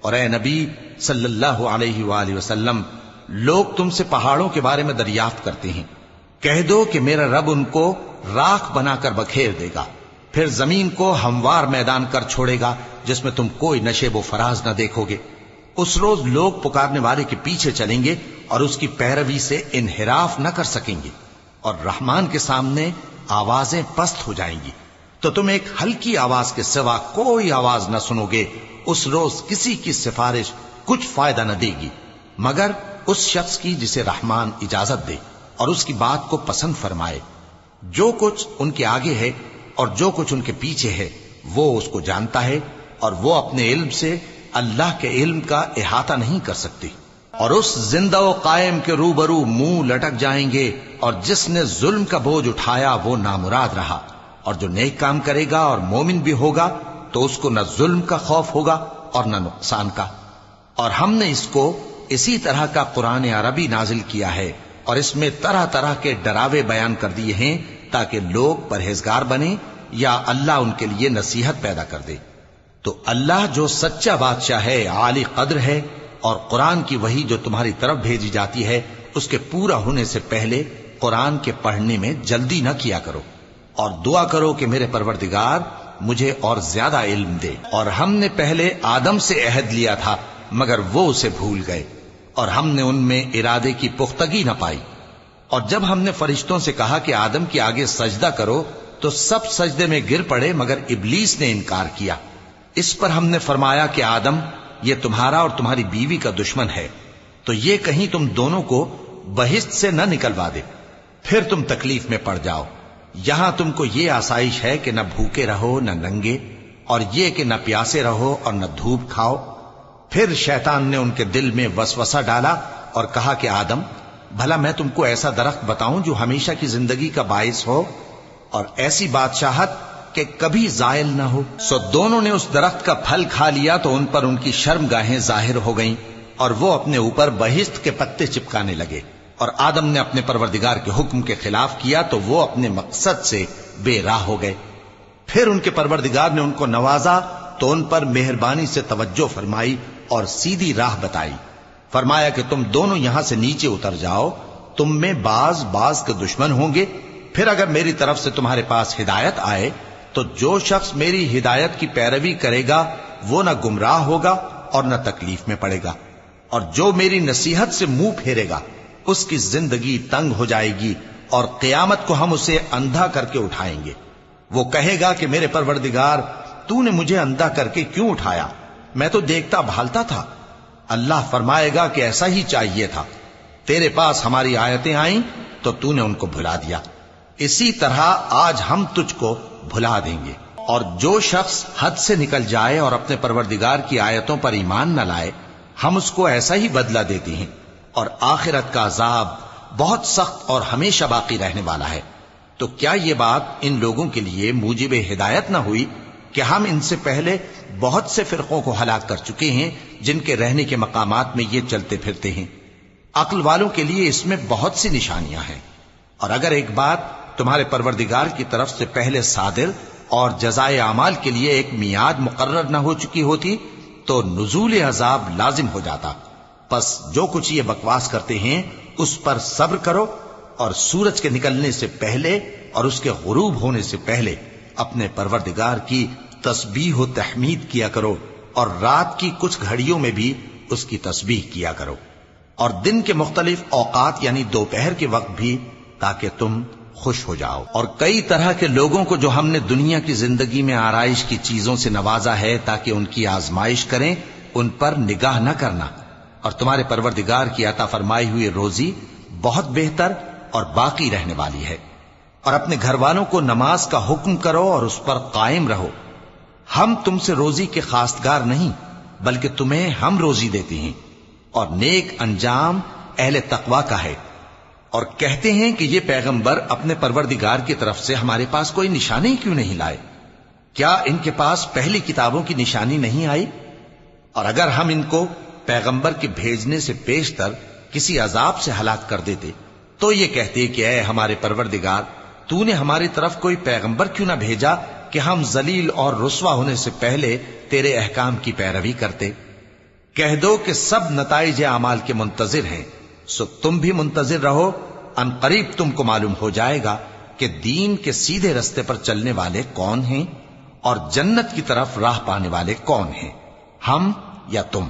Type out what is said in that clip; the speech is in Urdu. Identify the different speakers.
Speaker 1: اور اے نبی صلی اللہ علیہ وآلہ وسلم، لوگ تم سے پہاڑوں کے بارے میں دریافت کرتے ہیں، کہہ دو کہ میرا رب ان کو راکھ بنا کر بکھیر دے گا، پھر زمین کو ہموار میدان کر چھوڑے گا جس میں تم کوئی نشیب و فراز نہ دیکھو گے۔ اس روز لوگ پکارنے والے کے پیچھے چلیں گے اور اس کی پیروی سے انحراف نہ کر سکیں گے، اور رحمان کے سامنے آوازیں پست ہو جائیں گی، تو تم ایک ہلکی آواز کے سوا کوئی آواز نہ سنو گے۔ اس روز کسی کی سفارش کچھ فائدہ نہ دے گی مگر اس شخص کی جسے رحمان اجازت دے اور اس کی بات کو پسند فرمائے۔ جو کچھ ان کے آگے ہے اور جو کچھ ان کے پیچھے ہے وہ اس کو جانتا ہے، اور وہ اپنے علم سے اللہ کے علم کا احاطہ نہیں کر سکتی۔ اور اس زندہ و قائم کے روبرو منہ لٹک جائیں گے، اور جس نے ظلم کا بوجھ اٹھایا وہ نامراد رہا، اور جو نیک کام کرے گا اور مومن بھی ہوگا تو اس کو نہ ظلم کا خوف ہوگا اور نہ نقصان کا۔ اور ہم نے اس کو اسی طرح کا قرآن عربی نازل کیا ہے، اور اس میں طرح طرح کے ڈراوے بیان کر دیے ہیں تاکہ لوگ پرہیزگار بنیں یا اللہ ان کے لیے نصیحت پیدا کر دے۔ تو اللہ جو سچا بادشاہ ہے، عالی قدر ہے، اور قرآن کی وحی جو تمہاری طرف بھیجی جاتی ہے اس کے پورا ہونے سے پہلے قرآن کے پڑھنے میں جلدی نہ کیا کرو، اور دعا کرو کہ میرے پروردگار مجھے اور زیادہ علم دے۔ اور ہم نے پہلے آدم سے عہد لیا تھا مگر وہ اسے بھول گئے، اور ہم نے ان میں ارادے کی پختگی نہ پائی۔ اور جب ہم نے فرشتوں سے کہا کہ آدم کے آگے سجدہ کرو تو سب سجدے میں گر پڑے مگر ابلیس نے انکار کیا۔ اس پر ہم نے فرمایا کہ آدم، یہ تمہارا اور تمہاری بیوی کا دشمن ہے، تو یہ کہیں تم دونوں کو بہشت سے نہ نکلوا دے، پھر تم تکلیف میں پڑ جاؤ۔ یہاں تم کو یہ آسائش ہے کہ نہ بھوکے رہو نہ ننگے، اور یہ کہ نہ پیاسے رہو اور نہ دھوپ کھاؤ۔ پھر شیطان نے ان کے دل میں وسوسہ ڈالا اور کہا کہ آدم، بھلا میں تم کو ایسا درخت بتاؤں جو ہمیشہ کی زندگی کا باعث ہو اور ایسی بادشاہت کہ کبھی زائل نہ ہو؟ سو دونوں نے اس درخت کا پھل کھا لیا تو ان پر ان کی شرمگاہیں ظاہر ہو گئیں، اور وہ اپنے اوپر بہشت کے پتے چپکانے لگے۔ اور آدم نے اپنے پروردگار کے حکم کے خلاف کیا تو وہ اپنے مقصد سے بے راہ ہو گئے۔ پھر ان کے پروردگار نے ان کو نوازا تو ان پر مہربانی سے توجہ فرمائی اور سیدھی راہ بتائی۔ فرمایا کہ تم دونوں یہاں سے نیچے اتر جاؤ، تم میں بعض کے دشمن ہوں گے، پھر اگر میری طرف سے تمہارے پاس ہدایت آئے تو جو شخص میری ہدایت کی پیروی کرے گا وہ نہ گمراہ ہوگا اور نہ تکلیف میں پڑے گا، اور جو میری نصیحت سے منہ پھیرے گا اس کی زندگی تنگ ہو جائے گی، اور قیامت کو ہم اسے اندھا کر کے اٹھائیں گے۔ وہ کہے گا کہ میرے پروردگار، تو نے مجھے اندھا کر کے کیوں اٹھایا؟ میں تو دیکھتا بھالتا تھا۔ اللہ فرمائے گا کہ ایسا ہی چاہیے تھا، تیرے پاس ہماری آیتیں آئیں تو تو نے ان کو بھلا دیا، اسی طرح آج ہم تجھ کو بھلا دیں گے۔ اور جو شخص حد سے نکل جائے اور اپنے پروردگار کی آیتوں پر ایمان نہ لائے، ہم اس کو ایسا ہی بدلہ دیتے ہیں، اور آخرت کا عذاب بہت سخت اور ہمیشہ باقی رہنے والا ہے۔ تو کیا یہ بات ان لوگوں کے لیے موجب ہدایت نہ ہوئی کہ ہم ان سے پہلے بہت سے فرقوں کو ہلاک کر چکے ہیں جن کے رہنے کے مقامات میں یہ چلتے پھرتے ہیں؟ عقل والوں کے لیے اس میں بہت سی نشانیاں ہیں۔ اور اگر ایک بات تمہارے پروردگار کی طرف سے پہلے صادر اور جزائے اعمال کے لیے ایک میعاد مقرر نہ ہو چکی ہوتی تو نزول عذاب لازم ہو جاتا۔ پس جو کچھ یہ بکواس کرتے ہیں اس پر صبر کرو، اور سورج کے نکلنے سے پہلے اور اس کے غروب ہونے سے پہلے اپنے پروردگار کی تسبیح و تحمید کیا کرو، اور رات کی کچھ گھڑیوں میں بھی اس کی تسبیح کیا کرو، اور دن کے مختلف اوقات یعنی دوپہر کے وقت بھی، تاکہ تم خوش ہو جاؤ۔ اور کئی طرح کے لوگوں کو جو ہم نے دنیا کی زندگی میں آرائش کی چیزوں سے نوازا ہے تاکہ ان کی آزمائش کریں، ان پر نگاہ نہ کرنا، اور تمہارے پروردگار کی عطا فرمائی ہوئی روزی بہت بہتر اور باقی رہنے والی ہے۔ اور اپنے گھر والوں کو نماز کا حکم کرو اور اس پر قائم رہو۔ ہم تم سے روزی کے خواستگار نہیں بلکہ تمہیں ہم روزی دیتے ہیں، اور نیک انجام اہل تقوی کا ہے۔ اور کہتے ہیں کہ یہ پیغمبر اپنے پروردگار کی طرف سے ہمارے پاس کوئی نشانی کیوں نہیں لائے؟ کیا ان کے پاس پہلی کتابوں کی نشانی نہیں آئی؟ اور اگر ہم ان کو پیغمبر کے بھیجنے سے پیشتر کسی عذاب سے ہلاک کر دیتے تو یہ کہتے کہ اے ہمارے پروردگار، تو نے ہماری طرف کوئی پیغمبر کیوں نہ بھیجا کہ ہم ذلیل اور رسوا ہونے سے پہلے تیرے احکام کی پیروی کرتے۔ کہہ دو کہ سب نتائج اعمال کے منتظر ہیں، سو تم بھی منتظر رہو، ان قریب تم کو معلوم ہو جائے گا کہ دین کے سیدھے رستے پر چلنے والے کون ہیں اور جنت کی طرف راہ پانے والے کون ہیں، ہم یا تم۔